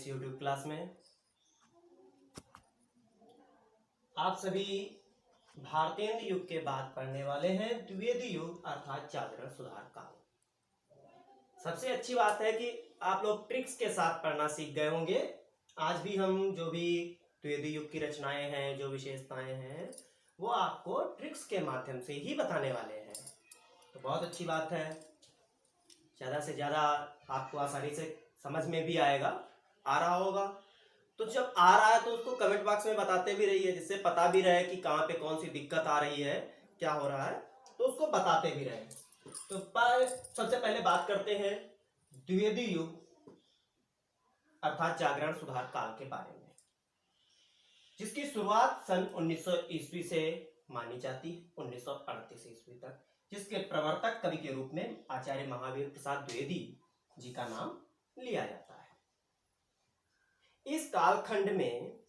इस YouTube class में आप सभी भारतेंद्र युग के बाद पढ़ने वाले हैं द्विवेदी युग अर्थात जागरण सुधार काल। सबसे अच्छी बात है कि आप लोग ट्रिक्स के साथ पढ़ना सीख गए होंगे। आज भी हम जो भी द्विवेदी युग की रचनाएं हैं, जो विशेषताएं हैं, वो आपको ट्रिक्स के माध्यम से ही बताने वाले हैं। तो बहुत अच्छी बात है, ज़्यादा से ज़्यादा आपको आसानी से समझ में भी आएगा, आ रहा होगा। तो जब आ रहा है तो उसको कमेंट बॉक्स में बताते भी रहिए, जिससे पता भी रहे कि कहाँ पे कौन सी दिक्कत आ रही है, क्या हो रहा है, तो उसको बताते भी रहे। तो सबसे पहले बात करते हैं द्विवेदी युग अर्थात जागरण सुधार काल के बारे में, जिसकी शुरुआत सन 1900 ईस्वी से मानी जाती है, 1938 ईस्वी तक, जिसके प्रवर्तक कवि के रूप में आचार्य महावीर प्रसाद द्विवेदी जी का नाम लिया जाता है। इस कालखंड में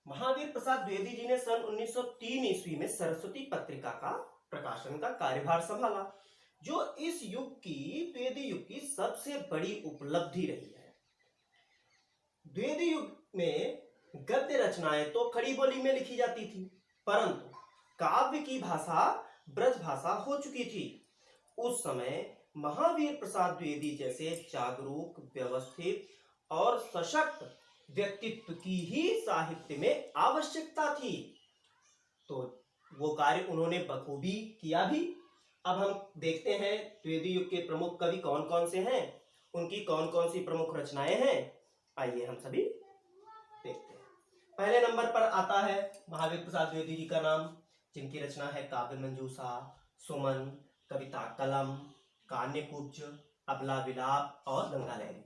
महावीर प्रसाद द्विवेदी जी ने सन 1903 ईस्वी में सरस्वती पत्रिका का प्रकाशन का कार्यभार संभाला, जो इस युग की द्विवेदी युग की सबसे बड़ी उपलब्धि रही है। द्विवेदी युग में गद्य रचनाएं तो खड़ी बोली में लिखी जाती थी, परंतु काव्य की भाषा ब्रज भाषा हो चुकी थी। उस समय महावीर प्रसाद द्विवेदी जैसे जागरूक, व्यवस्थित और सशक्त व्यक्तित्व की ही साहित्य में आवश्यकता थी, तो वो कार्य उन्होंने बखूबी किया भी। अब हम देखते हैं द्विवेदी युग के प्रमुख कवि कौन कौन से हैं, उनकी कौन कौन सी प्रमुख रचनाएं हैं, आइए हम सभी देखते हैं। पहले नंबर पर आता है महावीर प्रसाद द्विवेदी जी का नाम, जिनकी रचना है काव्य मंजूषा, सुमन, कविता कलम, कान्यकुब्ज, अबला विलाप और गंगा लहरी।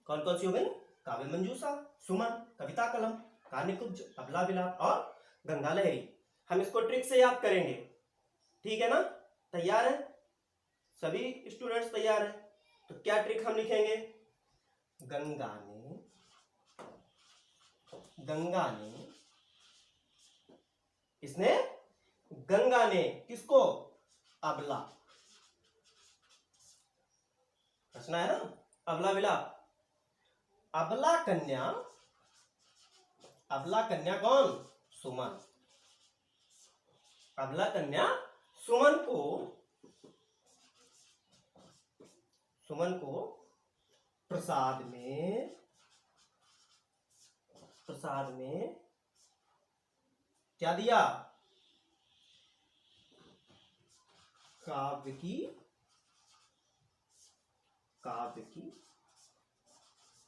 कौन कौन सी हो गई? काव्य मंजूषा, सुमन, कविता कलम, कान्यकुब्ज, अबला विलाप और गंगा लहरी। हम इसको ट्रिक से याद करेंगे, ठीक है ना? तैयार है सभी स्टूडेंट्स? तैयार है? तो क्या ट्रिक हम लिखेंगे? गंगा ने इसने गंगा ने किसको? अबला, रचना है ना अबला विलाप। अबला कन्या कौन? सुमन। अबला कन्या सुमन को प्रसाद में क्या दिया? काव्य की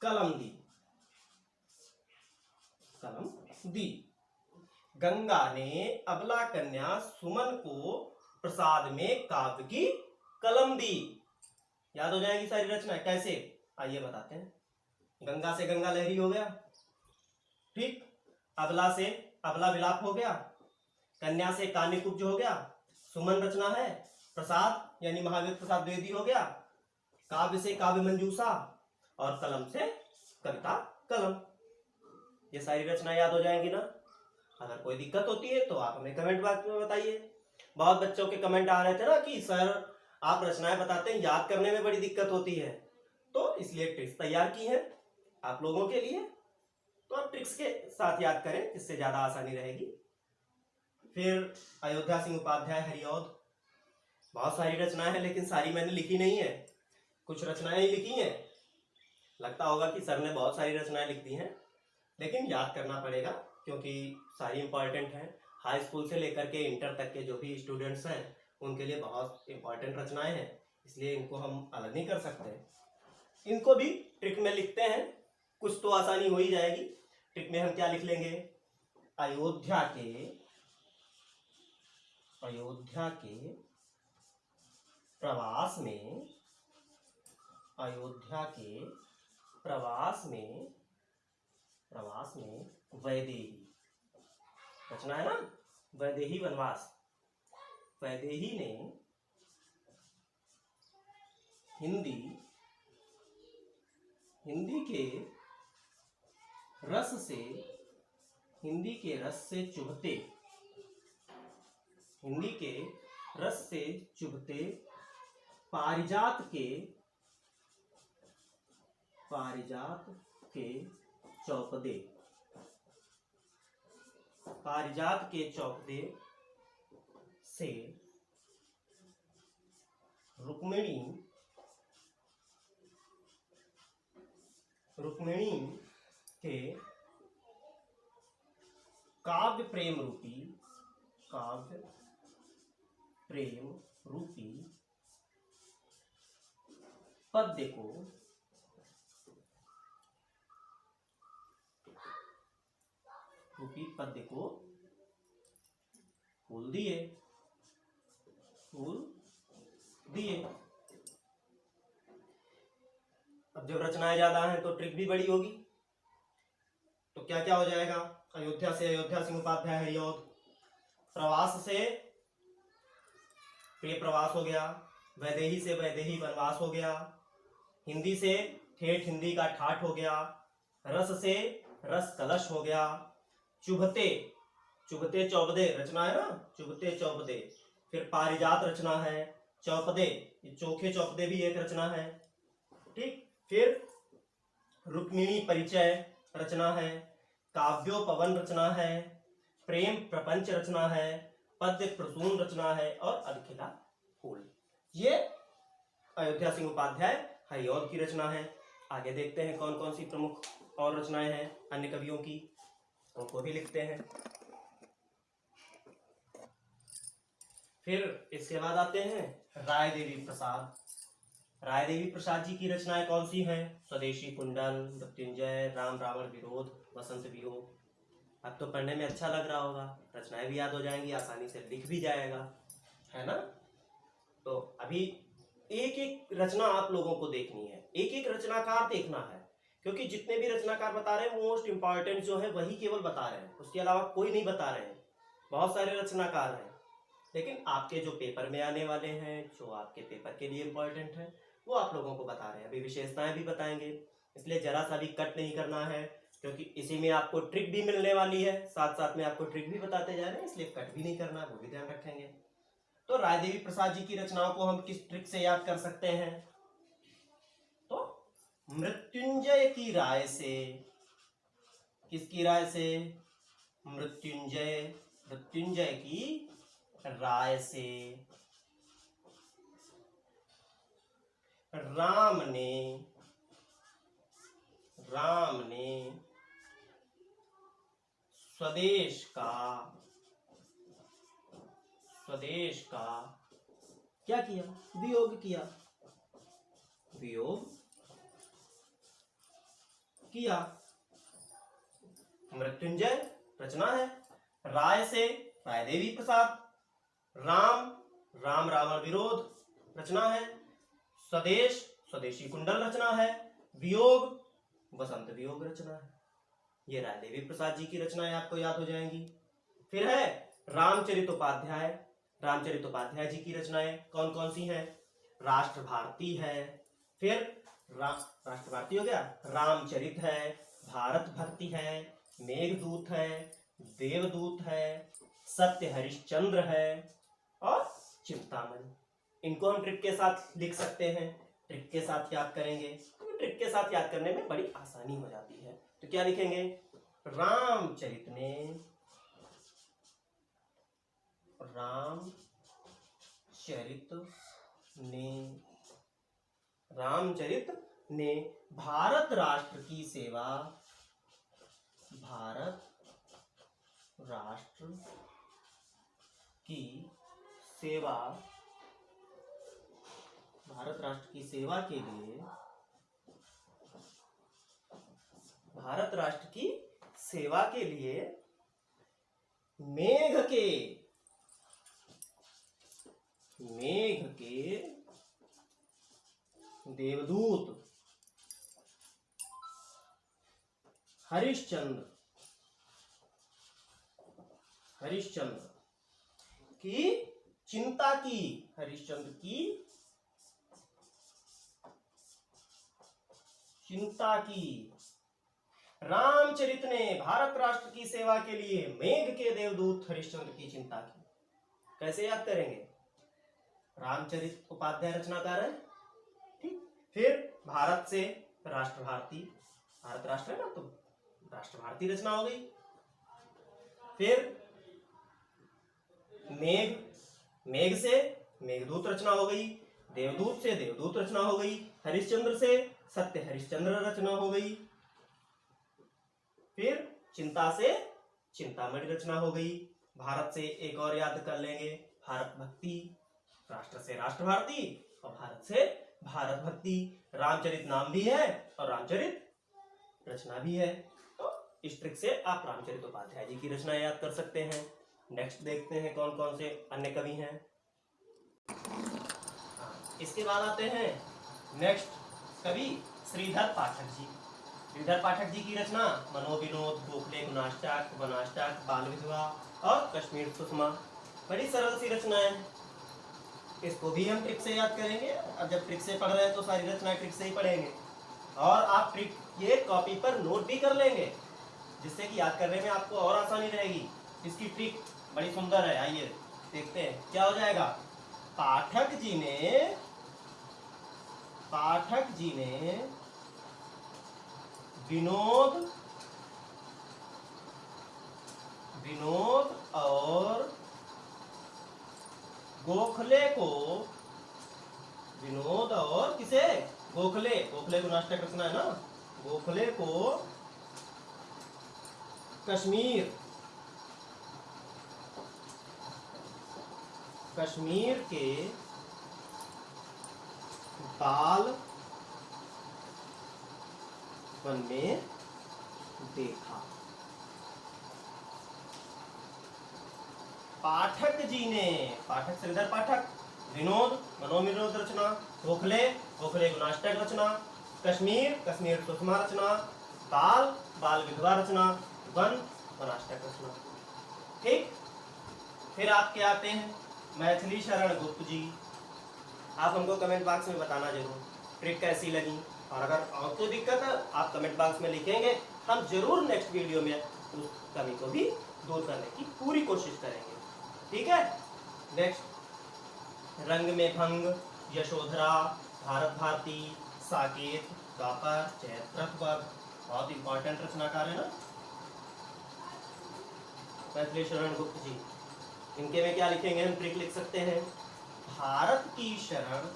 कलम दी। गंगा ने अबला कन्या सुमन को प्रसाद में काव्य की कलम दी। याद हो जाएगी सारी रचना कैसे? आइए बताते हैं। गंगा से गंगा लहरी हो गया, ठीक। अबला से अबला विलाप हो गया, कन्या से कान्यकुब्ज हो गया, सुमन रचना है, प्रसाद यानी महावीर प्रसाद द्विवेदी हो गया, काव्य से काव्य मंजूषा और कलम से कविता कलम। ये सारी रचना याद हो जाएंगी ना? अगर कोई दिक्कत होती है तो आप हमें कमेंट बॉक्स में बताइए। बहुत बच्चों के कमेंट आ रहे थे ना कि सर आप रचनाएं बताते हैं, याद करने में बड़ी दिक्कत होती है, तो इसलिए ट्रिक्स तैयार की है आप लोगों के लिए। तो आप ट्रिक्स के साथ याद करें, जिससे ज्यादा आसानी रहेगी। फिर अयोध्या सिंह उपाध्याय हरिऔध, बहुत सारी रचनाएं हैं, लेकिन सारी मैंने लिखी नहीं है, कुछ रचनाएं ही लिखी हैं। लगता होगा कि सर ने बहुत सारी रचनाएं लिख दी हैं, लेकिन याद करना पड़ेगा क्योंकि सारी इंपॉर्टेंट हैं। हाई स्कूल से लेकर के इंटर तक के जो भी स्टूडेंट्स हैं उनके लिए बहुत इंपॉर्टेंट रचनाएं हैं, इसलिए इनको हम अलग नहीं कर सकते। इनको भी ट्रिक में लिखते हैं, कुछ तो आसानी हो ही जाएगी। ट्रिक में हम क्या लिख लेंगे? अयोध्या के प्रवास में वैदेही रचना है ना, वैदेही वनवास। वैदेही ने हिंदी के रस से चुभते पारिजात के चौपदे, पारिजात के चौपदे से रुक्मिणी के काव्य प्रेम रूपी पद्य को फूल दिए। अब जब रचनाएं ज्यादा हैं तो ट्रिक भी बड़ी होगी। तो क्या क्या हो जाएगा? अयोध्या से अयोध्या सिंह उपाध्याय हरिऔध, प्रवास से प्रिय प्रवास हो गया, वैदेही से वैदेही वनवास हो गया, हिंदी से ठेठ हिंदी का ठाठ हो गया, रस से रस कलश हो गया, चुभते चौपदे रचना है ना, चुभते चौपदे, फिर पारिजात रचना है, चौपदे चोखे चौपदे भी एक रचना है, ठीक। फिर रुक्मिणी परिचय रचना है, काव्योपवन रचना है, प्रेम प्रपंच रचना है, पद्य प्रसून रचना है और अधखिला फूल। ये अयोध्या सिंह उपाध्याय हरिऔध की रचना है। आगे देखते हैं कौन कौन सी प्रमुख और रचनाएं हैं अन्य कवियों की, उनको भी लिखते हैं। फिर इसके बाद आते हैं राय देवी प्रसाद जी की रचनाएं कौन सी हैं? स्वदेशी कुंडल, मृत्युंजय, राम रावण विरोध, वसंत वियोग। अब तो पढ़ने में अच्छा लग रहा होगा, रचनाएं भी याद हो जाएंगी, आसानी से लिख भी जाएगा, है ना। तो अभी एक एक रचना आप लोगों को देखनी है, एक एक रचनाकार देखना है, क्योंकि जितने भी रचनाकार बता रहे हैं मोस्ट इंपॉर्टेंट जो है वही केवल बता रहे हैं, उसके अलावा कोई नहीं बता रहे हैं। बहुत सारे रचनाकार हैं, लेकिन आपके जो पेपर में आने वाले हैं, जो आपके पेपर के लिए इंपॉर्टेंट है, वो आप लोगों को बता रहे हैं। अभी विशेषताएं भी बताएंगे, इसलिए जरा सा भी कट नहीं करना है, क्योंकि इसी में आपको ट्रिक भी मिलने वाली है, साथ साथ में आपको ट्रिक भी बताते जा रहे हैं, इसलिए कट भी नहीं करना, वो भी ध्यान रखेंगे। तो राय देवी प्रसाद जी की रचनाओं को हम किस ट्रिक से याद कर सकते हैं? तो मृत्युंजय की राय से। किसकी राय से? मृत्युंजय की राय से राम ने स्वदेश का क्या किया? वियोग किया। मृत्युंजय रचना है, राय से राय देवी प्रसाद, राम रावण विरोध रचना है, स्वदेशी कुंडल रचना है, वियोग वसंत वियोग रचना है। ये राय देवी प्रसाद जी की रचनाएं आपको याद हो जाएंगी। फिर है रामचरितोपाध्याय जी की रचनाएं कौन कौन सी हैं? राष्ट्र भारती है, फिर राष्ट्र भारती हो गया, रामचरित है, भारत भक्ति है, मेघदूत है, देवदूत है, सत्य हरिश्चंद्र है और चिंतामणि। इनको हम ट्रिक के साथ लिख सकते हैं, ट्रिक के साथ याद करेंगे, तो ट्रिक के साथ याद करने में बड़ी आसानी हो जाती है। तो क्या लिखेंगे? रामचरित ने भारत राष्ट्र की सेवा के लिए मेघ के देवदूत हरिश्चंद्र की चिंता की, रामचरित ने भारत राष्ट्र की सेवा के लिए मेघ के देवदूत हरिश्चंद्र की चिंता की। कैसे याद करेंगे? रामचरित उपाध्याय रचनाकार है, ठीक। फिर भारत से राष्ट्र भारती, भारत राष्ट्र है ना, तो राष्ट्र भारती रचना हो गई। फिर मेघ, मेघ से मेघदूत रचना हो गई। देवदूत से देवदूत रचना हो गई। हरिश्चंद्र से सत्य हरिश्चंद्र रचना हो गई। फिर चिंता से चिंतामणि रचना हो गई। भारत से एक और याद कर लेंगे, भारत भक्ति। राष्ट्र से राष्ट्र भारती और भारत से भारत भक्ति। रामचरित नाम भी है और रामचरित रचना भी है। तो इस ट्रिक से आप रामचरित उपाध्याय जी की रचना याद कर सकते हैं। नेक्स्ट देखते हैं कौन कौन से अन्य कवि हैं। इसके बाद आते हैं नेक्स्ट कवि श्रीधर पाठक जी। श्रीधर पाठक जी की रचना मनोविनोद, गोखले गुणाष्टक, वनाष्टक, बाल विधवा और कश्मीर सुषमा। बड़ी सरल सी रचनाएं हैं। इसको भी हम ट्रिक से याद करेंगे। अब जब ट्रिक से पढ़ रहे हैं तो सारी रचनाएं ट्रिक से ही पढ़ेंगे। और आप ट्रिक ये कॉपी पर नोट भी कर लेंगे, जिससे कि याद करने में आपको और आसानी रहेगी। इसकी ट्रिक बड़ी सुंदर है। आइए देखते हैं क्या हो जाएगा। पाठक जी ने विनोद और गोखले को, विनोद और किसे, गोखले, गोखले को नाटक रचना है ना, गोखले को कश्मीर के बाल वन में देखा। पाठक जी ने, पाठक श्रीधर पाठक, विनोद मनोविनोद रचना, गोखले गुणाष्टक रचना, कश्मीर सुषमा रचना, बाल विधवा रचना, वनाष्टक रचना। ठीक। फिर आपके आते हैं मैथिली शरण गुप्त जी। आप हमको कमेंट बॉक्स में बताना जरूर ट्रिक कैसी लगी, और अगर आपको दिक्कत है आप कमेंट बॉक्स में लिखेंगे, हम जरूर नेक्स्ट वीडियो में उस कमी को भी दूर करने की पूरी कोशिश करेंगे। ठीक है। नेक्स्ट रंग में भंग, यशोधरा, भारत भारती, साकेत, द्वापर, जयद्रथ, बहुत इंपॉर्टेंट रचनाकार है ना मैथिली शरण गुप्त जी। इनके में क्या लिखेंगे, हम ट्रिक लिख सकते हैं। भारत की शरण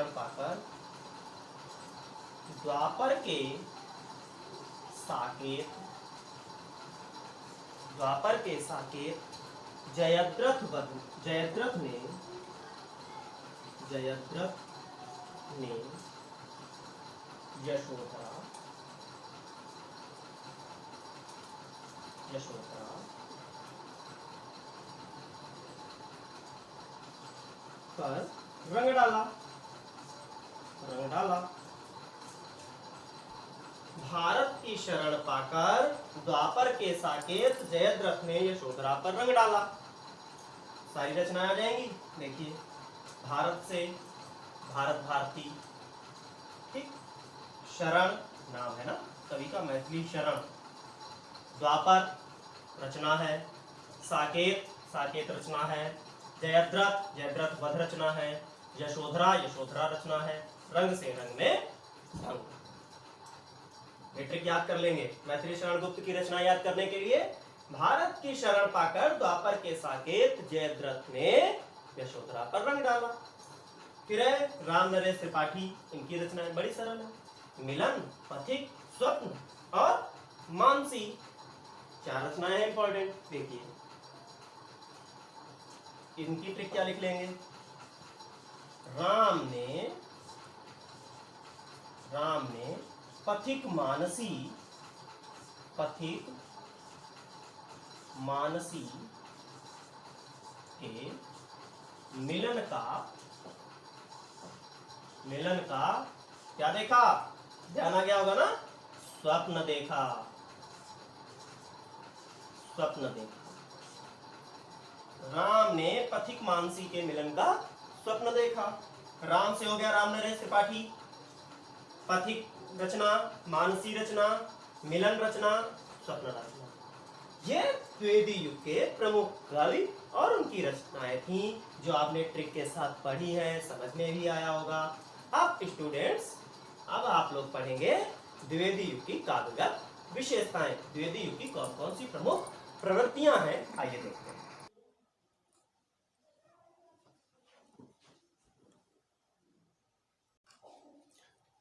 पाकर द्वापर के साकेत जयद्रथ ने यशोधरा पर रंग डाला। भारत की शरण पाकर द्वापर के साकेत जयद्रथ ने यशोधरा पर रंग डाला। सारी रचनाएं आ जाएंगी। देखिए, भारत से भारत भारती, ठीक, शरण नाम है ना कवि का, मैथिली शरण, द्वापर रचना है, साकेत रचना है, जयद्रथ वध रचना है, यशोधरा रचना है, रंग से रंग में भंग। ये ट्रिक याद कर लेंगे। मैथिली शरण गुप्त की रचना याद करने के लिए, भारत की शरण पाकर द्वापर के साकेत जयद्रथ ने यशोधरा पर रंग डाला। फिर है राम नरेश त्रिपाठी, इनकी रचनाएं बड़ी सरल है। मिलन, पथिक, स्वप्न और मानसी, 4 रचनाएं हैं इंपॉर्टेंट। देखिए इनकी ट्रिक क्या लिख लेंगे। राम ने पथिक मानसी के मिलन का क्या देखा, ध्यान आ गया होगा ना, स्वप्न देखा। राम ने पथिक मानसी के मिलन का स्वप्न देखा। राम से हो गया राम नरेश त्रिपाठी, पथिक रचना, मानसी रचना, मिलन रचना, स्वप्न रचना। ये द्विवेदी युग के प्रमुख कवि और उनकी रचनाएं थीं जो आपने ट्रिक के साथ पढ़ी है, समझ में भी आया होगा। अब स्टूडेंट्स, अब आप लोग पढ़ेंगे द्विवेदी युग की काव्यगत विशेषताएं। द्विवेदी युग की कौन कौन सी प्रमुख प्रवृत्तियां हैं, आइए देखते हैं।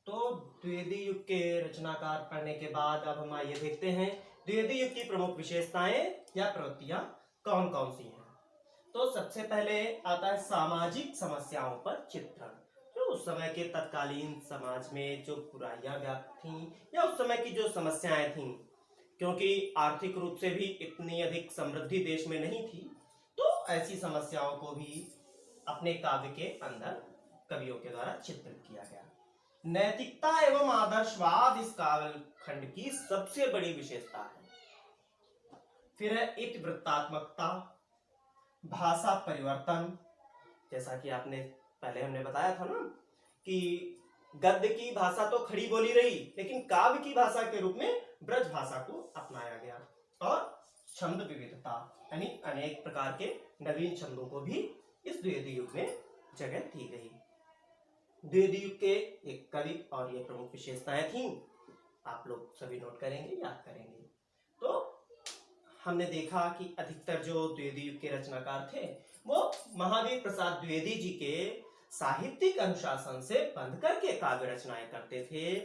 तो द्विवेदी युग के रचनाकार पढ़ने के बाद अब हम आइए देखते हैं द्विवेदी युग की प्रमुख विशेषताएं या प्रवृत्तियां कौन कौन सी हैं। तो सबसे पहले आता है सामाजिक समस्याओं पर चित्रण। तो उस समय के तत्कालीन समाज में जो बुराइयां व्याप्त थीं या उस समय की जो समस्याएं थीं, क्योंकि आर्थिक रूप से भी इतनी अधिक समृद्धि देश में नहीं थी, तो ऐसी समस्याओं को भी अपने काव्य के अंदर कवियों के द्वारा चित्रित किया गया। नैतिकता एवं आदर्शवाद इस काव्यखंड की सबसे बड़ी विशेषता है। फिर है इतिवृत्तात्मकता, भाषा परिवर्तन, जैसा कि आपने पहले हमने बताया था ना कि गद्य की भाषा तो खड़ी बोली रही, लेकिन काव्य की भाषा के रूप में ब्रज भाषा को अपनाया गया। और छंद विविधता, यानी अनेक प्रकार के नवीन छंदों को भी इस द्विवेदी युग में जगह दी गई। द्विवेदी युग के एक कवि और ये प्रमुख विशेषताएं थीं, आप लोग सभी नोट करेंगे, याद करेंगे। तो हमने देखा कि अधिकतर जो द्विवेदी युग के रचनाकार थे वो महावीर प्रसाद द्विवेदी जी के साहित्यिक अनुशासन से बंध करके काव्य रचनाएं करते थे।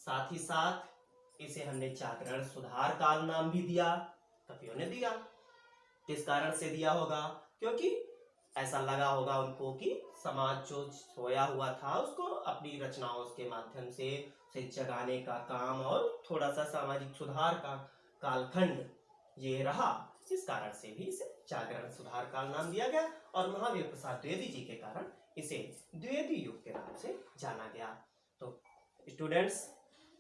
साथ ही साथ इसे हमने जागरण सुधार काल नाम भी दिया, कवियों ने दिया। किस कारण से दिया होगा? क्योंकि ऐसा लगा होगा उनको कि समाज जो सोया हुआ था उसको अपनी रचनाओं के माध्यम से उसे जगाने का काम और थोड़ा सा सामाजिक सुधार का कालखंड ये रहा। इस कारण से भी इसे जागरण सुधार काल नाम दिया गया और महावीर प्रसाद द्विवेदी जी के कारण इसे द्विवेदी युग के नाम से जाना गया। तो स्टूडेंट्स,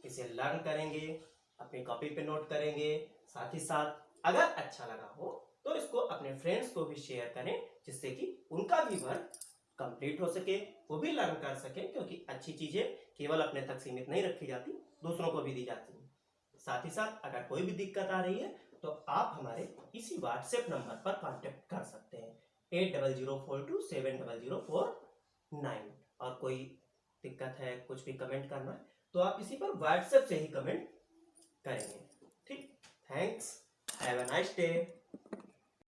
इसे लर्न करेंगे, अपनी कॉपी पे नोट करेंगे। साथ ही साथ अगर अच्छा लगा हो तो इसको अपने फ्रेंड्स को भी शेयर करें, जिससे कि उनका भी वर्क कंप्लीट हो सके, वो भी लर्न कर सके, क्योंकि अच्छी चीजें केवल अपने तक सीमित नहीं रखी जाती, दूसरों को भी दी जाती है। साथ ही साथ अगर कोई भी दिक्कत आ रही है तो आप हमारे इसी व्हाट्सएप नंबर पर कांटेक्ट कर सकते हैं 8004270049। और कोई दिक्कत है, कुछ भी कमेंट करना है तो आप इसी पर व्हाट्सएप से ही कमेंट करेंगे। ठीक, thanks, have a nice day.